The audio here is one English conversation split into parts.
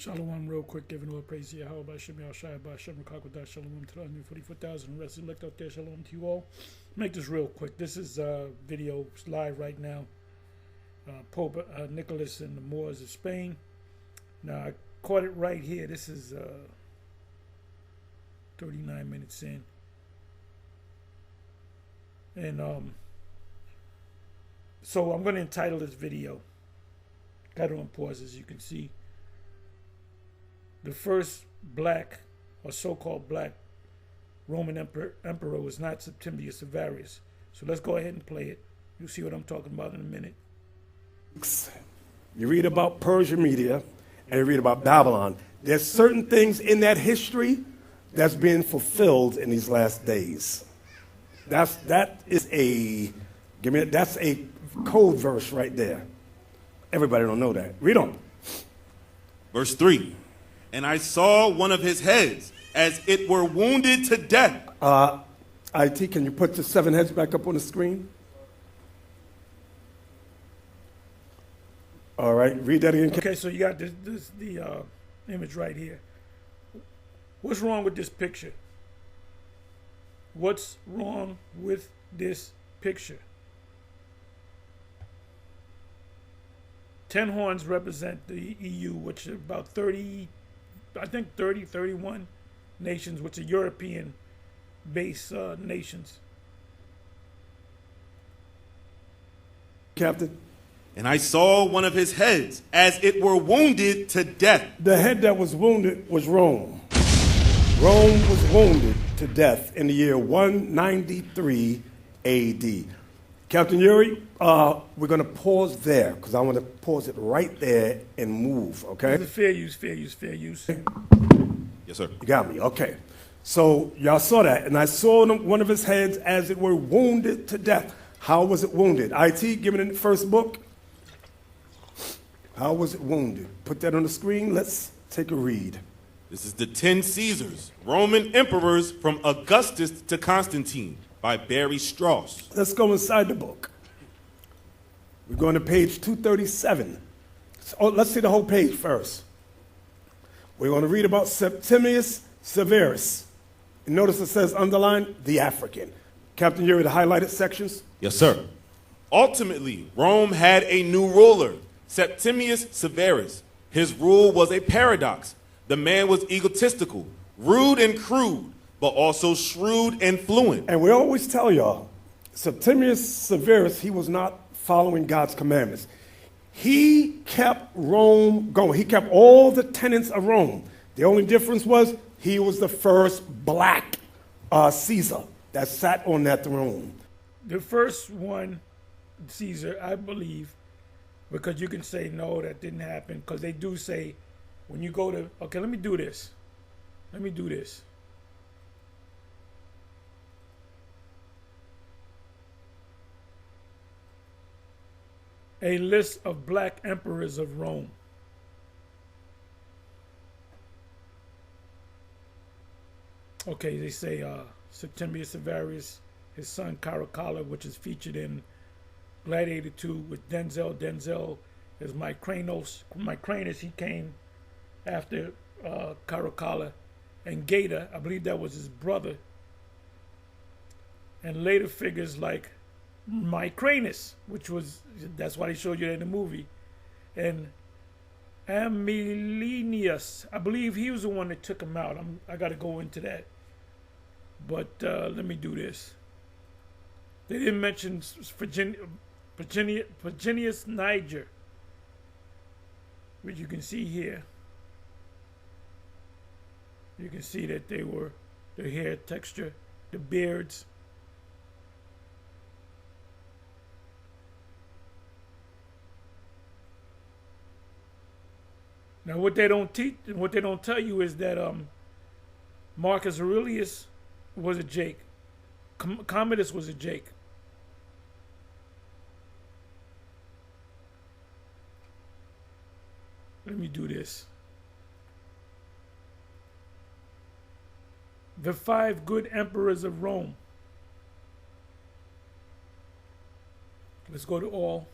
Shalom, real quick, giving all praise to Yahweh by Shem Yahshai by Shem Rakakwadash. Shalom to the 144,000 rest elect out there. Shalom to you all. Make this real quick. This is video live right now. Pope Nicholas and the Moors of Spain. Now, I caught it right here. This is 39 minutes in. And so I'm going to entitle this video. Got it on pause, as you can see. The first black, or so-called black, Roman emperor was not Septimius Severus. So let's go ahead and play it. You'll see what I'm talking about in a minute. You read about Persia Media, and you read about Babylon. There's certain things in that history that's being fulfilled in these last days. That's a code verse right there. Everybody don't know that. Read on. Verse 3. And I saw one of his heads as it were wounded to death. IT, can you put the 7 heads back up on the screen? All right, read that again. Okay, so you got the image right here. What's wrong with this picture? What's wrong with this picture? 10 horns represent the EU, which is about 31 nations, which are European-based nations. Captain? And I saw one of his heads as it were wounded to death. The head that was wounded was Rome. Rome was wounded to death in the year 193 AD. Captain Yuri, we're going to pause there because I want to pause it right there and move, okay? Fair use, fair use, fair use. Yes, sir. You got me, okay. So y'all saw that, and I saw one of his heads as it were wounded to death. How was it wounded? IT, give me the first book. How was it wounded? Put that on the screen. Let's take a read. This is the 10 Caesars, Roman emperors from Augustus to Constantine by Barry Strauss. Let's go inside the book. We're going to page 237. So, let's see the whole page first. We're going to read about Septimius Severus. And notice it says underline, the African. Captain Yuri, the highlighted sections. Yes, sir. Ultimately, Rome had a new ruler, Septimius Severus. His rule was a paradox. The man was egotistical, rude and crude, but also shrewd and fluent. And we always tell y'all, Septimius Severus, he was not following God's commandments. He kept Rome going. He kept all the tenets of Rome. The only difference was he was the first black Caesar that sat on that throne. The first one, Caesar, I believe, because you can say, no, that didn't happen, because they do say, when you go to, okay, let me do this. Let me do this. A list of black emperors of Rome. Okay, they say Septimius Severus, his son Caracalla, which is featured in Gladiator 2 with Denzel. Denzel is Micranus. Micranus, he came after Caracalla. And Gator, I believe that was his brother. And later figures like Micranus, which was, that's why they showed you that in the movie. And Amilinius, I believe he was the one that took him out. I got to go into that. But let me do this. They didn't mention Virginius Niger, which you can see here. You can see that they were, the hair texture, the beards. Now, what they don't teach, what they don't tell you is that Marcus Aurelius was a Jake. Commodus was a Jake. Let me do this. The 5 good emperors of Rome. Let's go to all.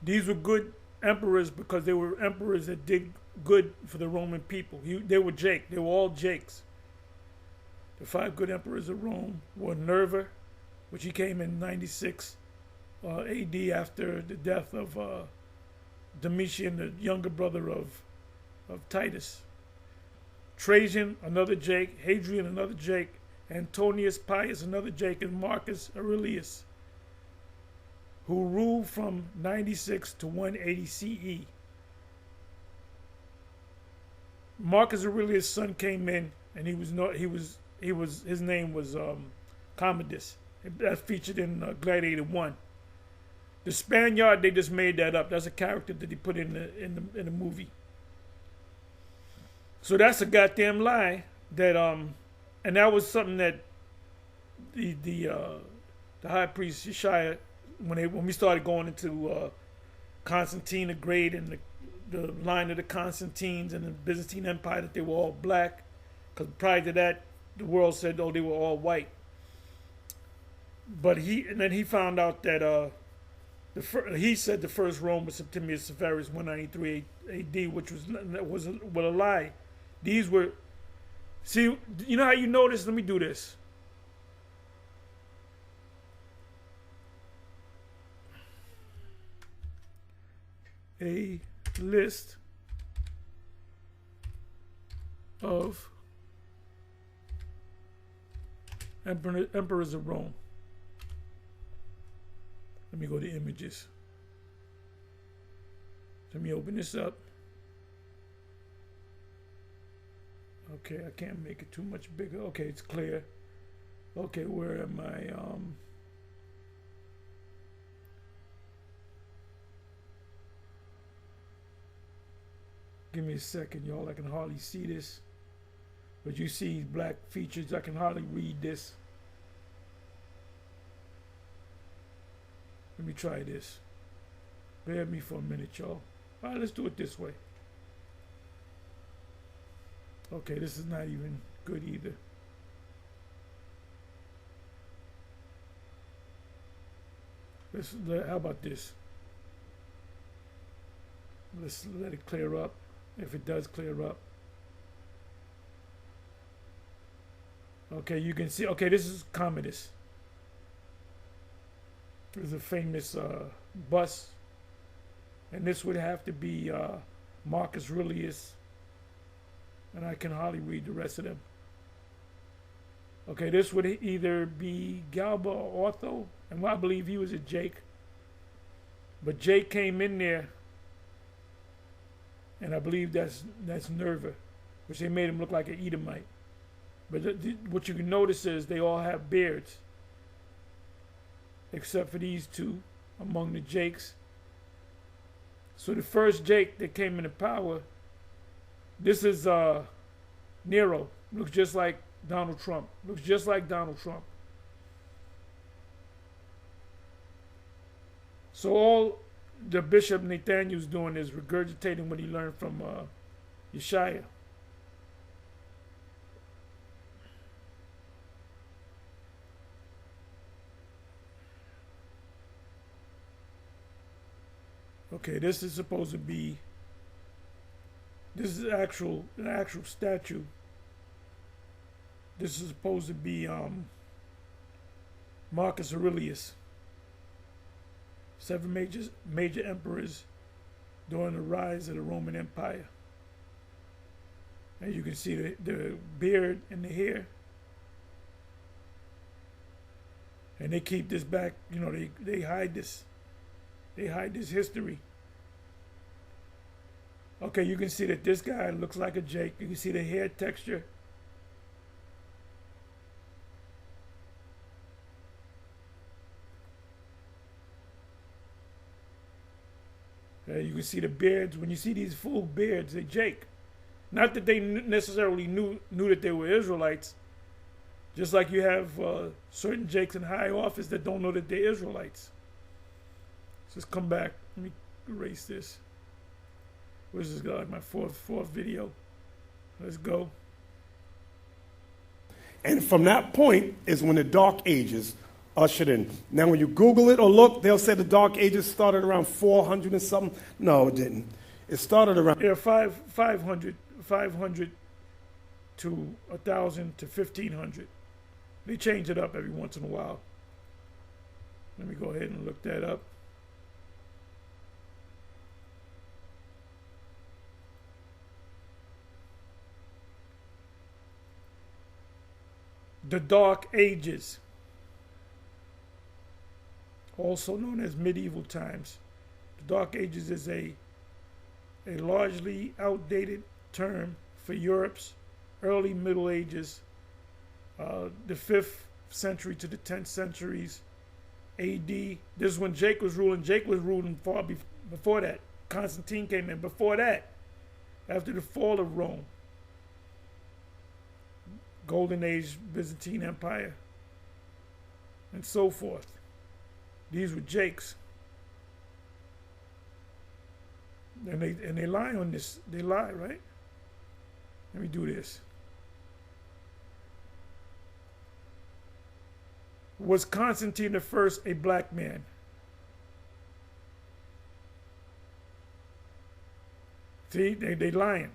These were good emperors because they were emperors that did good for the Roman people. They were Jake. They were all Jakes. The 5 good emperors of Rome were Nerva, which he came in 96 A.D. after the death of Domitian, the younger brother of Titus. Trajan, another Jake. Hadrian, another Jake. Antonius Pius, another Jake. And Marcus Aurelius, who ruled from 96 to 180 CE. Marcus Aurelius' son came in, and his name was Commodus. That's featured in Gladiator 1. The Spaniard, they just made that up. That's a character that they put in the movie. So that's a goddamn lie. That and that was something that the high priest Yeshaya, when we started going into Constantine the Great and the line of the Constantines and the Byzantine Empire, that they were all black, because prior to that the world said, oh, they were all white. But then he found out that he said the first Rome was Septimius Severus 193 A.D., which was a lie. These were, see, you know how you know this? Let me do this. A list of emperors of Rome. Let me go to images. Let me open this up. Okay, I can't make it too much bigger. Okay, it's clear. Okay, where am I? Give me a second, y'all. I can hardly see this. But you see black features. I can hardly read this. Let me try this. Bear with me for a minute, y'all. All right, let's do it this way. Okay, this is not even good either. How about this? Let's let it clear up, if it does clear up. Okay, you can see, okay, this is Commodus. There's a famous bust. And this would have to be Marcus Aurelius. And I can hardly read the rest of them. Okay, this would either be Galba or Otho. And I believe he was a Jake. But Jake came in there. And I believe that's Nerva, which they made him look like an Edomite. But what you can notice is they all have beards. Except for these two among the Jakes. So the first Jake that came into power, this is Nero. Looks just like Donald Trump. Looks just like Donald Trump. So all the Bishop Nathaniel's doing is regurgitating what he learned from Yeshaya. Okay, this is supposed to be, this is an actual statue. This is supposed to be Marcus Aurelius. 7 major emperors during the rise of the Roman Empire. And you can see the beard and the hair. And they keep this back, you know, they hide this. They hide this history. Okay, you can see that this guy looks like a Jake. You can see the hair texture. You can see the beards. When you see these full beards, they Jake. Not that they necessarily knew that they were Israelites. Just like you have certain Jakes in high office that don't know that they're Israelites. Let's come back. Let me erase this. Where's this guy? My fourth video. Let's go. And from that point is when the Dark Ages ushered in. Now, when you Google it or look, they'll say the Dark Ages started around 400 and something. No, it didn't. It started around. Yeah, 500 to 1,000 to 1,500. They change it up every once in a while. Let me go ahead and look that up. The Dark Ages, also known as medieval times. The Dark Ages is a largely outdated term for Europe's early Middle Ages, the 5th century to the 10th centuries AD. This is when Jake was ruling. Jake was ruling far before that. Constantine came in before that, after the fall of Rome. Golden Age Byzantine Empire, and so forth. These were Jake's. And they lie on this. They lie, right? Let me do this. Was Constantine the First a black man? See, they lying.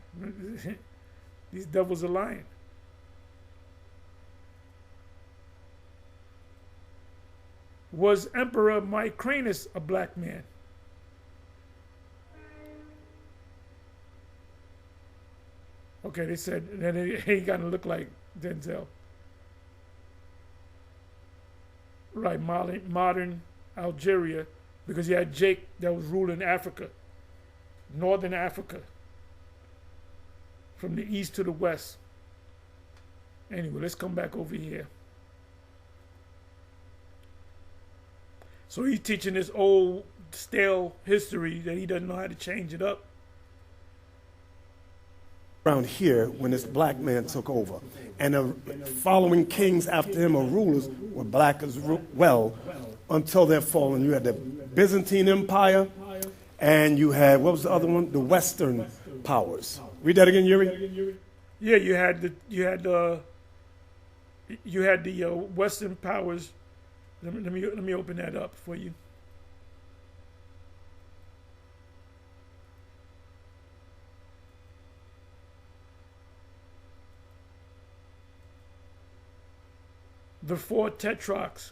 These devils are lying. Was Emperor Micranus a black man? Okay, they said that he ain't gonna look like Denzel. Right, modern Algeria, because you had Jake that was ruling Africa, northern Africa, from the east to the west. Anyway, let's come back over here. So he's teaching this old, stale history that he doesn't know how to change it up. Around here when this black man took over. And the following kings after him or rulers were black as well until their fall. And you had the Byzantine Empire and you had, what was the other one? The Western powers. Read that again, Yuri. Yeah, you had the Western powers. Let me open that up for you. The 4 tetrarchs.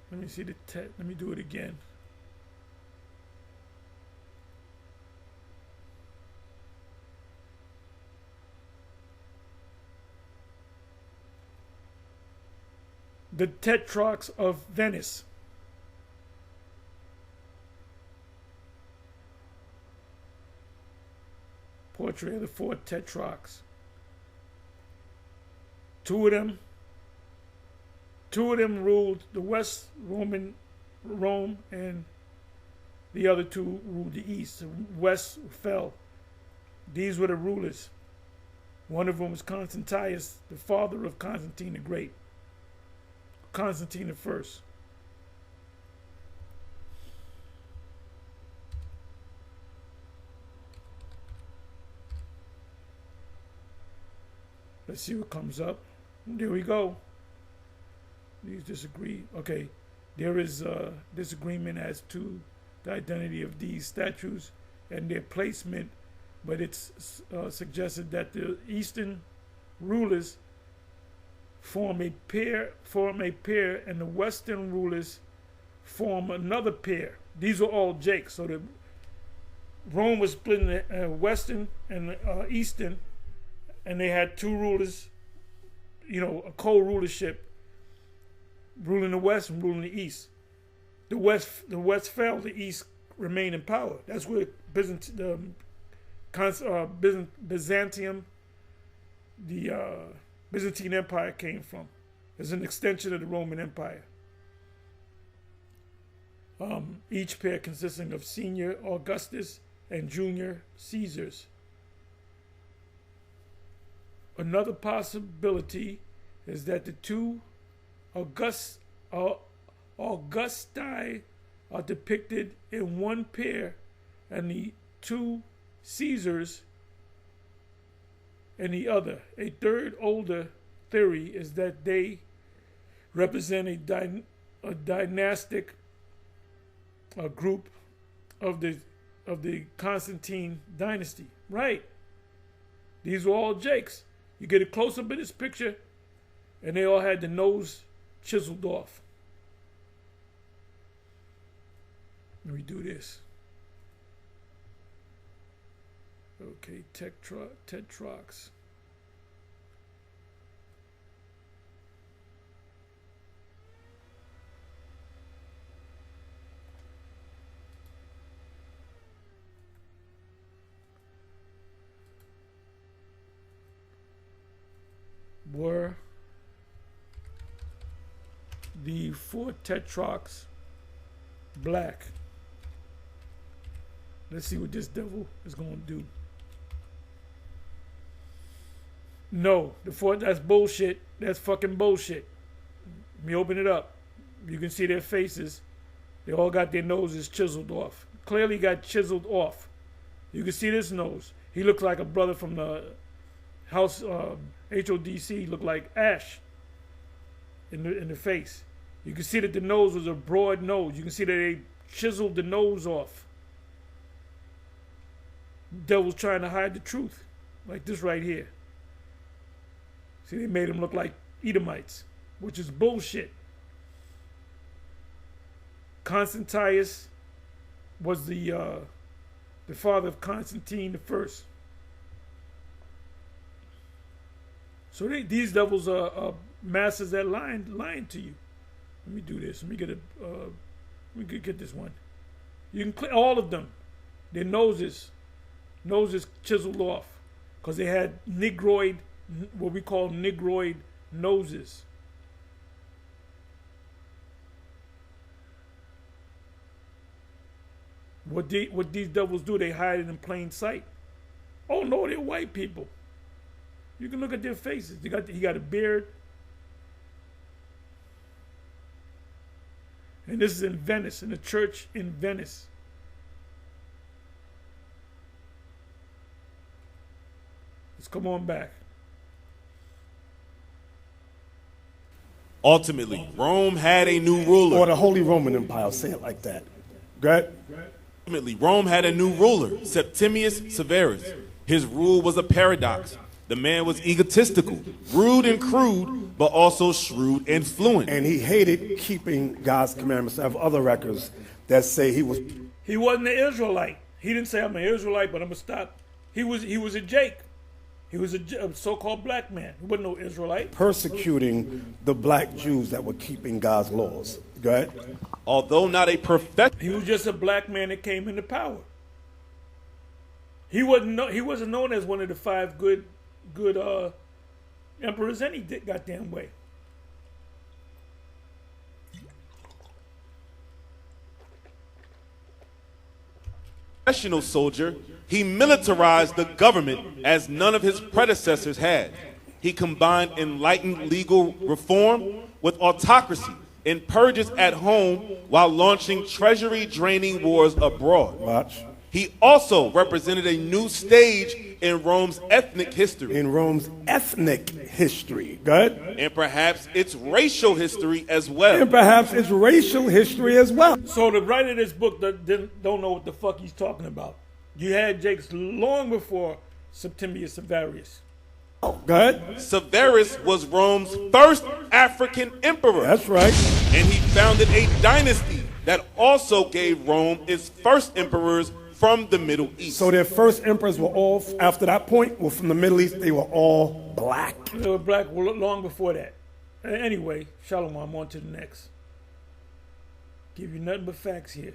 Let me see let me do it again. The Tetrarchs of Venice. Portrait of the 4 tetrarchs. Two of them ruled the West, Rome, and the other 2 ruled the East. The West fell. These were the rulers. One of them was Constantius, the father of Constantine the Great. Constantine the First. Let's see what comes up. There we go. These disagree. Okay, there is disagreement as to the identity of these statues and their placement, but it's suggested that the Eastern rulers form a pair, and the Western rulers form another pair. These were all Jakes. So Rome was split in Western and Eastern, and they had 2 rulers, a co-rulership, ruling the West and ruling the East. The West fell, the East remained in power. That's where Byzantium, the Byzantine Empire came from. It's an extension of the Roman Empire. Each pair consisting of Senior Augustus and Junior Caesars. Another possibility is that the 2 Augustus Augusti are depicted in one pair, and the two Caesars in the other. A third older theory is that they represent a dynastic group of the Constantine dynasty. Right. These were all Jakes. You get a close up of this picture, and they all had the nose chiseled off. Let me do this. Okay, Tetrox. Were the four Tetrox black? Let's see what this devil is going to do. No, that's bullshit. That's fucking bullshit. Let me open it up. You can see their faces. They all got their noses chiseled off. Clearly got chiseled off. You can see this nose. He looks like a brother from the house, HODC, looked like Ash in the face. You can see that the nose was a broad nose. You can see that they chiseled the nose off. Devil's trying to hide the truth, like this right here. See, they made him look like Edomites, which is bullshit. Constantius was the father of Constantine I. So these devils are masters that lying to you. Let me do this. Let me get this one. You can click all of them. Their noses chiseled off, because they had what we call negroid noses. What these devils do, they hide it in plain sight. Oh no, they're white people. You can look at their faces. He got a beard. And this is in Venice, in a church in Venice. Let's come on back. Ultimately, Rome had a new ruler. Or the Holy Roman Empire, say it like that. Go ahead. Ultimately, Rome had a new ruler, Septimius Severus. His rule was a paradox. The man was egotistical, rude and crude, but also shrewd and fluent. And he hated keeping God's commandments. I have other records that say he wasn't an Israelite. He didn't say, I'm an Israelite, but I'm going to stop. He was a Jake. He was a so-called black man. He wasn't no Israelite. Persecuting the black Jews that were keeping God's laws. Go ahead. Although not a prophet, he was just a black man that came into power. He wasn't known as one of the five good emperors any goddamn way. professional soldier, he militarized the government as none of his predecessors had. He combined enlightened legal reform with autocracy and purges at home while launching treasury-draining wars abroad. Watch. He also represented a new stage in Rome's ethnic history. In Rome's ethnic history. Go ahead. And perhaps its racial history as well. And perhaps its racial history as well. So the writer of this book don't know what the fuck he's talking about. You had Jakes long before Septimius Severus. Oh, go ahead. Severus was Rome's first African emperor. That's right. And he founded a dynasty that also gave Rome its first emperors from the Middle East. So their first emperors were all, after that point, were from the Middle East. They were all black. They were black long before that. Anyway, Shalom, on to the next. Give you nothing but facts here.